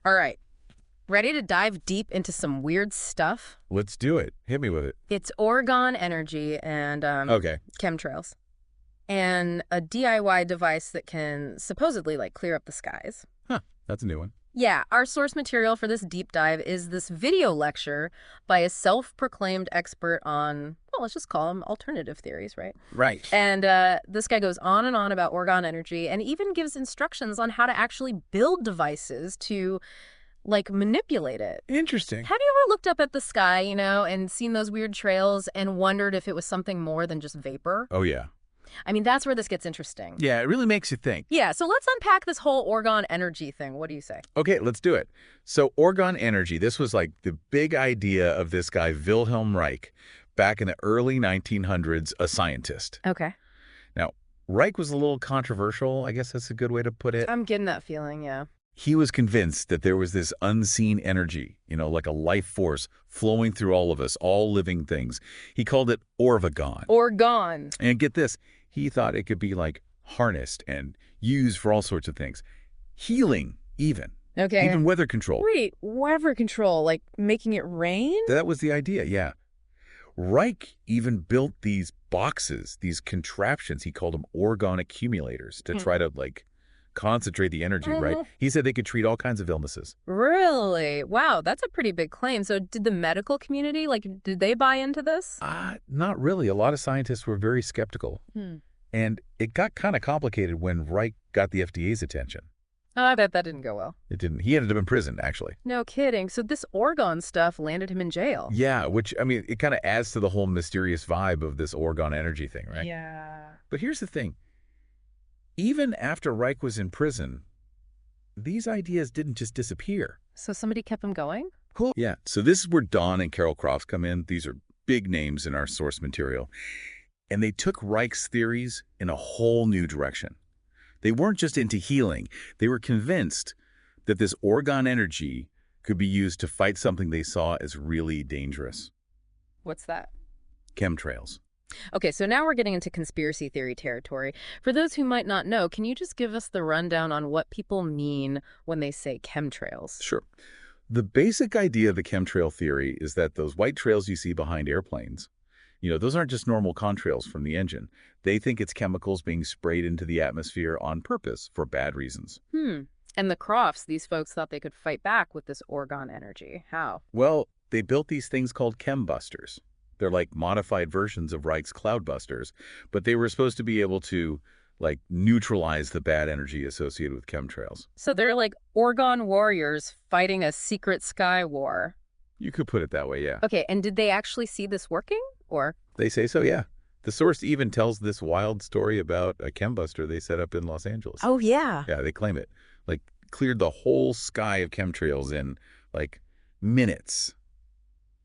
All right. Ready to dive deep into some weird stuff? Let's do it. Hit me with it. It's Orgone energy and Okay. chemtrails. And a DIY device that can supposedly, clear up the skies. Huh. That's a new one. Yeah, our source material for this deep dive is this video lecture by a self-proclaimed expert on, well, let's just call them alternative theories, right? Right. And this guy goes on and on about Orgone energy and even gives instructions on how to actually build devices to manipulate it. Interesting. Have you ever looked up at the sky, and seen those weird trails and wondered if it was something more than just vapor? Oh, yeah. I mean, that's where this gets interesting. Yeah, it really makes you think. Yeah, so let's unpack this whole Orgone energy thing. What do you say? Okay, let's do it. So Orgone energy, this was like the big idea of this guy, Wilhelm Reich, back in the early 1900s, a scientist. Okay. Now, Reich was a little controversial, I guess that's a good way to put it. I'm getting that feeling, yeah. He was convinced that there was this unseen energy, like a life force flowing through all of us, all living things. He called it Orgone. Orgone. And get this, he thought it could be harnessed and used for all sorts of things. Healing, even. Okay. Even weather control. Wait, weather control, like making it rain? That was the idea, yeah. Reich even built these boxes, these contraptions. He called them Orgone accumulators to try to, concentrate the energy, right? He said they could treat all kinds of illnesses. Really? Wow, that's a pretty big claim. So did the medical community, did they buy into this? Not really. A lot of scientists were very skeptical. And it got kind of complicated when Reich got the FDA's attention. Oh, I bet that didn't go well. It didn't. He ended up in prison, actually. No kidding. So this Orgone stuff landed him in jail. Yeah, which, it kind of adds to the whole mysterious vibe of this Orgone energy thing, right? Yeah. But here's the thing. Even after Reich was in prison, these ideas didn't just disappear. So somebody kept him going? Cool. Yeah, so this is where Don and Carol Crofts come in. These are big names in our source material. And they took Reich's theories in a whole new direction. They weren't just into healing. They were convinced that this Orgone energy could be used to fight something they saw as really dangerous. What's that? Chemtrails. Okay, so now we're getting into conspiracy theory territory. For those who might not know, can you just give us the rundown on what people mean when they say chemtrails? Sure. The basic idea of the chemtrail theory is that those white trails you see behind airplanes, those aren't just normal contrails from the engine. They think it's chemicals being sprayed into the atmosphere on purpose for bad reasons. And the Crofts, these folks thought they could fight back with this Orgone energy. How? Well, they built these things called chembusters. They're like modified versions of Reich's cloudbusters, but they were supposed to be able to, neutralize the bad energy associated with chemtrails. So they're like Orgone warriors fighting a secret sky war. You could put it that way, yeah. Okay, and did they actually see this working, or? They say so, yeah. The source even tells this wild story about a chembuster they set up in Los Angeles. Oh, yeah. Yeah, they claim it. Cleared the whole sky of chemtrails in, minutes.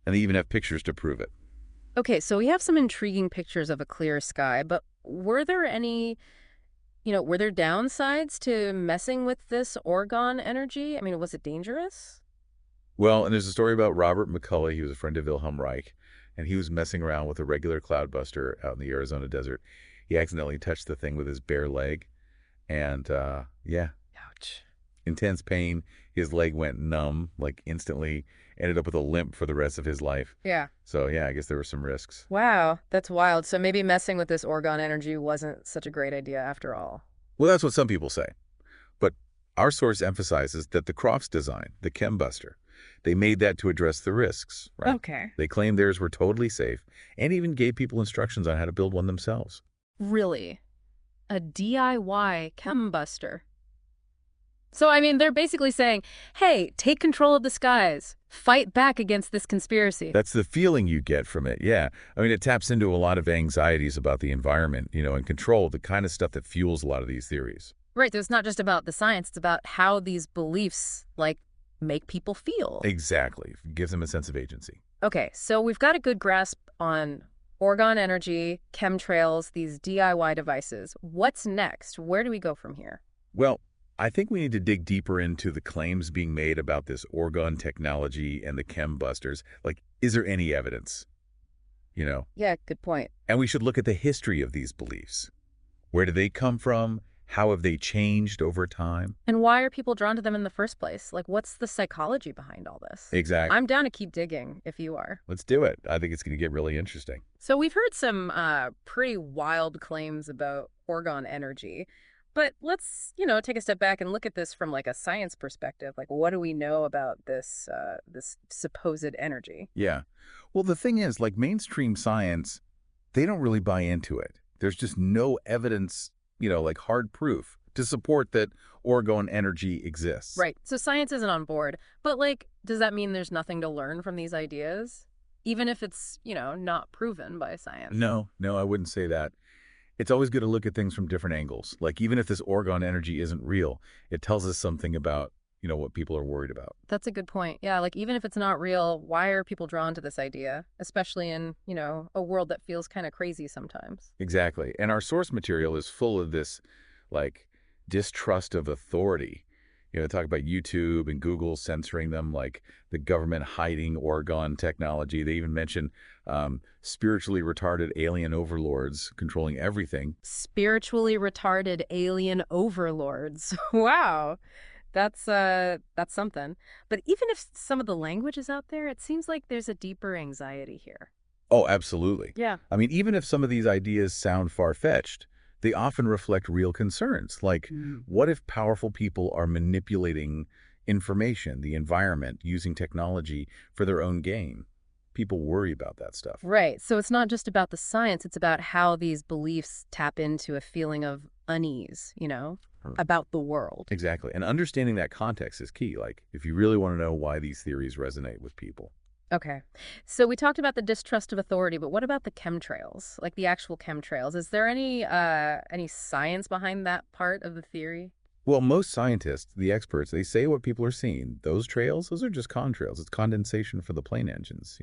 And they even have pictures to prove it. Okay, so we have some intriguing pictures of a clear sky, but were there any, were there downsides to messing with this Orgone energy? I mean, was it dangerous? Well, and there's a story about Robert McCullough. He was a friend of Wilhelm Reich, and he was messing around with a regular cloudbuster out in the Arizona desert. He accidentally touched the thing with his bare leg, and, yeah. Ouch. Intense pain. His leg went numb, instantly. Ended up with a limp for the rest of his life. Yeah. So, yeah, I guess there were some risks. Wow, that's wild. So maybe messing with this Orgone energy wasn't such a great idea after all. Well, that's what some people say. But our source emphasizes that the Crofts design, the chembuster, they made that to address the risks, right? Okay. They claimed theirs were totally safe and even gave people instructions on how to build one themselves. Really? A DIY chembuster? So, I mean, they're basically saying, hey, take control of the skies. Fight back against this conspiracy. That's the feeling you get from it, yeah. I mean, it taps into a lot of anxieties about the environment, and control, the kind of stuff that fuels a lot of these theories. Right, so it's not just about the science, it's about how these beliefs, make people feel. Exactly. It gives them a sense of agency. Okay, so we've got a good grasp on Orgone energy, chemtrails, these DIY devices. What's next? Where do we go from here? Well, I think we need to dig deeper into the claims being made about this Orgone technology and the chembusters. Is there any evidence? Yeah, good point. And we should look at the history of these beliefs. Where do they come from? How have they changed over time? And why are people drawn to them in the first place? Like, what's the psychology behind all this? Exactly. I'm down to keep digging if you are. Let's do it. I think it's going to get really interesting. So we've heard some pretty wild claims about Orgone energy, but let's, take a step back and look at this from like a science perspective. Like, what do we know about this supposed energy? Yeah. Well, the thing is, like mainstream science, they don't really buy into it. There's just no evidence, like hard proof to support that orgone energy exists. Right. So science isn't on board, but like, does that mean there's nothing to learn from these ideas? Even if it's, not proven by science. No, no, I wouldn't say that. It's always good to look at things from different angles. Like even if this orgone energy isn't real, it tells us something about, what people are worried about. That's a good point. Yeah, like even if it's not real, why are people drawn to this idea? Especially in, a world that feels kind of crazy sometimes. Exactly. And our source material is full of this, like, distrust of authority. Talk about YouTube and Google censoring them, like the government hiding orgone technology. They even mention spiritually retarded alien overlords controlling everything. Spiritually retarded alien overlords. Wow. That's something. But even if some of the language is out there, it seems like there's a deeper anxiety here. Oh, absolutely. Yeah. I mean, even if some of these ideas sound far-fetched, they often reflect real concerns. Like, what if powerful people are manipulating information, the environment, using technology for their own gain? People worry about that stuff. Right. So it's not just about the science, it's about how these beliefs tap into a feeling of unease, about the world. Exactly. And understanding that context is key. Like, if you really want to know why these theories resonate with people. Okay. So we talked about the distrust of authority, but what about the chemtrails? Like the actual chemtrails? Is there any science behind that part of the theory? Well, most scientists, the experts, they say what people are seeing. Those trails, those are just contrails. It's condensation for the plane engines.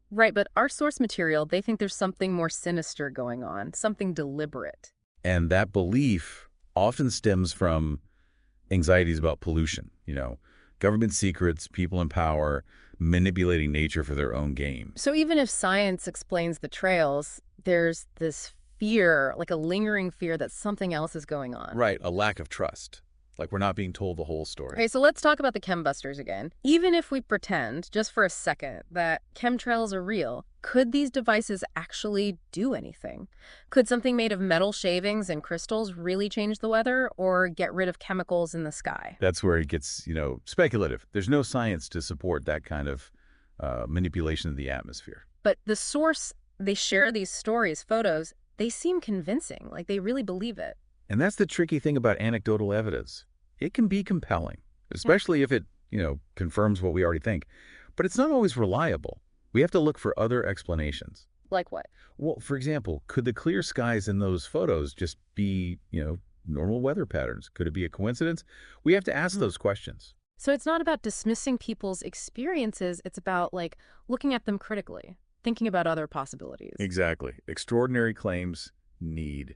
Right, but our source material, they think there's something more sinister going on, something deliberate. And that belief often stems from anxieties about pollution, government secrets, people in power, manipulating nature for their own gain. So even if science explains the trails, there's this fear, like a lingering fear that something else is going on. Right, a lack of trust. Like we're not being told the whole story. Okay, so let's talk about the chembusters again. Even if we pretend, just for a second, that chemtrails are real, could these devices actually do anything? Could something made of metal shavings and crystals really change the weather or get rid of chemicals in the sky? That's where it gets, speculative. There's no science to support that kind of manipulation of the atmosphere. But the source, they share these stories, photos, they seem convincing, like they really believe it. And that's the tricky thing about anecdotal evidence. It can be compelling, especially if it, confirms what we already think. But it's not always reliable. We have to look for other explanations. Like what? Well, for example, could the clear skies in those photos just be, normal weather patterns? Could it be a coincidence? We have to ask those questions. So it's not about dismissing people's experiences. It's about, like, looking at them critically, thinking about other possibilities. Exactly. Extraordinary claims need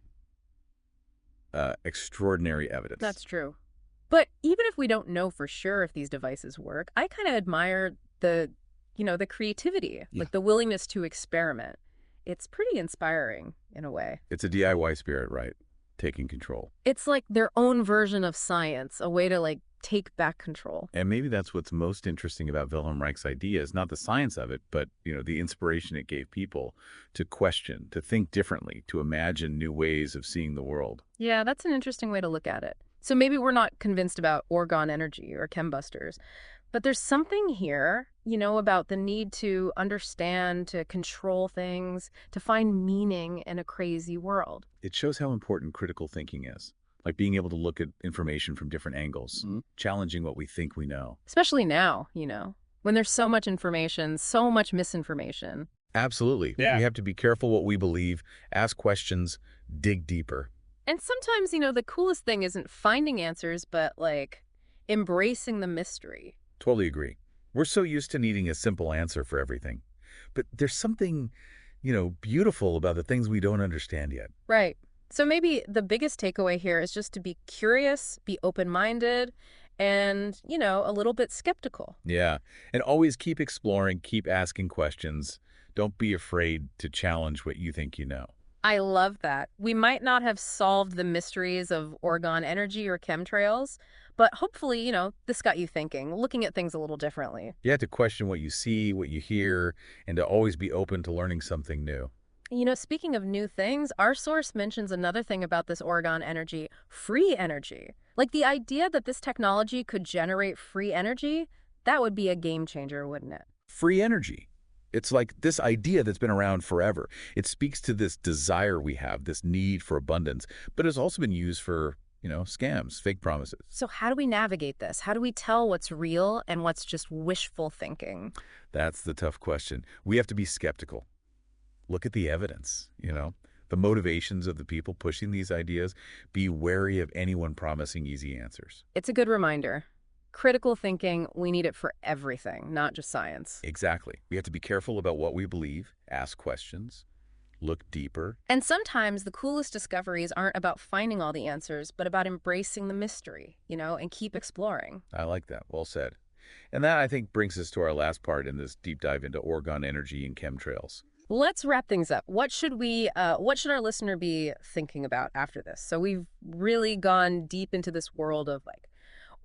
extraordinary evidence. That's true. But even if we don't know for sure if these devices work, I kind of admire the creativity, like the willingness to experiment. It's pretty inspiring in a way. It's a DIY spirit, right? Taking control. It's like their own version of science, a way to like take back control. And maybe that's what's most interesting about Wilhelm Reich's ideas, not the science of it, but, the inspiration it gave people to question, to think differently, to imagine new ways of seeing the world. Yeah, that's an interesting way to look at it. So maybe we're not convinced about orgone energy or chembusters, but there's something here, about the need to understand, to control things, to find meaning in a crazy world. It shows how important critical thinking is, like being able to look at information from different angles, challenging what we think we know. Especially now, when there's so much information, so much misinformation. Absolutely. Yeah. We have to be careful what we believe, ask questions, dig deeper. And sometimes, the coolest thing isn't finding answers, but like embracing the mystery. Totally agree. We're so used to needing a simple answer for everything. But there's something, beautiful about the things we don't understand yet. Right. So maybe the biggest takeaway here is just to be curious, be open-minded, and, a little bit skeptical. Yeah. And always keep exploring, keep asking questions. Don't be afraid to challenge what you think you know. I love that. We might not have solved the mysteries of Orgone energy or chemtrails, but hopefully, this got you thinking, looking at things a little differently. You have to question what you see, what you hear, and to always be open to learning something new. Speaking of new things, our source mentions another thing about this Orgone energy, free energy. Like the idea that this technology could generate free energy, that would be a game changer, wouldn't it? Free energy. It's like this idea that's been around forever. It speaks to this desire we have, this need for abundance, but it's also been used for, scams, fake promises. So how do we navigate this? How do we tell what's real and what's just wishful thinking? That's the tough question. We have to be skeptical. Look at the evidence, the motivations of the people pushing these ideas. Be wary of anyone promising easy answers. It's a good reminder. Critical thinking, we need it for everything, not just science. Exactly. We have to be careful about what we believe, ask questions, look deeper. And sometimes the coolest discoveries aren't about finding all the answers, but about embracing the mystery, and keep exploring. I like that. Well said. And that, I think, brings us to our last part in this deep dive into Orgone energy and chemtrails. Let's wrap things up. What should our listener be thinking about after this? So we've really gone deep into this world of like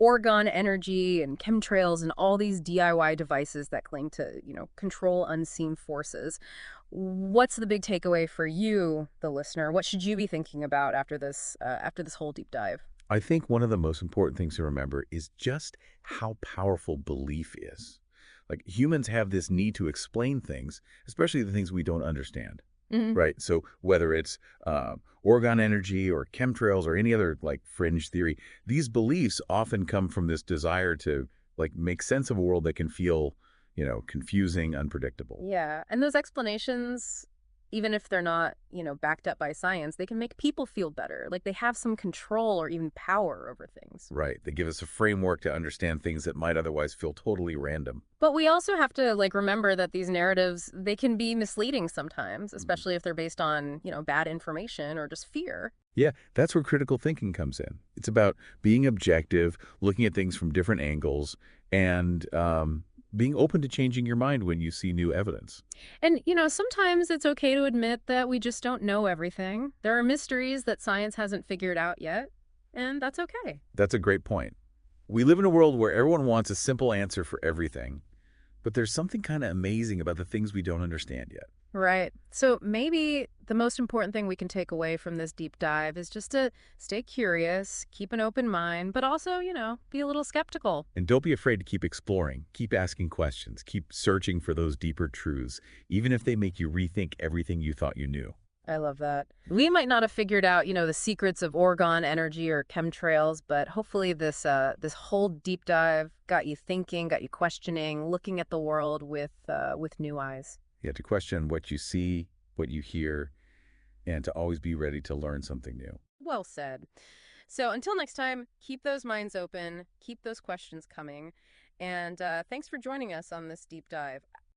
Orgone energy and chemtrails and all these DIY devices that claim to, control unseen forces. What's the big takeaway for you, the listener? What should you be thinking about after this whole deep dive? I think one of the most important things to remember is just how powerful belief is. Like humans have this need to explain things, especially the things we don't understand, Hmm. right? So whether it's Orgone energy or chemtrails or any other like fringe theory, these beliefs often come from this desire to like make sense of a world that can feel, confusing, unpredictable. Yeah, and those explanations, even if they're not, backed up by science, they can make people feel better, like they have some control or even power over things. Right. They give us a framework to understand things that might otherwise feel totally random. But we also have to like remember that these narratives, they can be misleading sometimes, Mhm. especially if they're based on, bad information or just fear. Yeah, that's where critical thinking comes in. It's about being objective, looking at things from different angles, and being open to changing your mind when you see new evidence. And, sometimes it's okay to admit that we just don't know everything. There are mysteries that science hasn't figured out yet, and that's okay. That's a great point. We live in a world where everyone wants a simple answer for everything, but there's something kind of amazing about the things we don't understand yet. Right. So maybe the most important thing we can take away from this deep dive is just to stay curious, keep an open mind, but also, be a little skeptical. And don't be afraid to keep exploring, keep asking questions, keep searching for those deeper truths, even if they make you rethink everything you thought you knew. I love that. We might not have figured out, the secrets of Orgone energy or chemtrails, but hopefully this whole deep dive got you thinking, got you questioning, looking at the world with new eyes. You have to question what you see, what you hear, and to always be ready to learn something new. Well said. So until next time, keep those minds open, keep those questions coming, and thanks for joining us on this deep dive.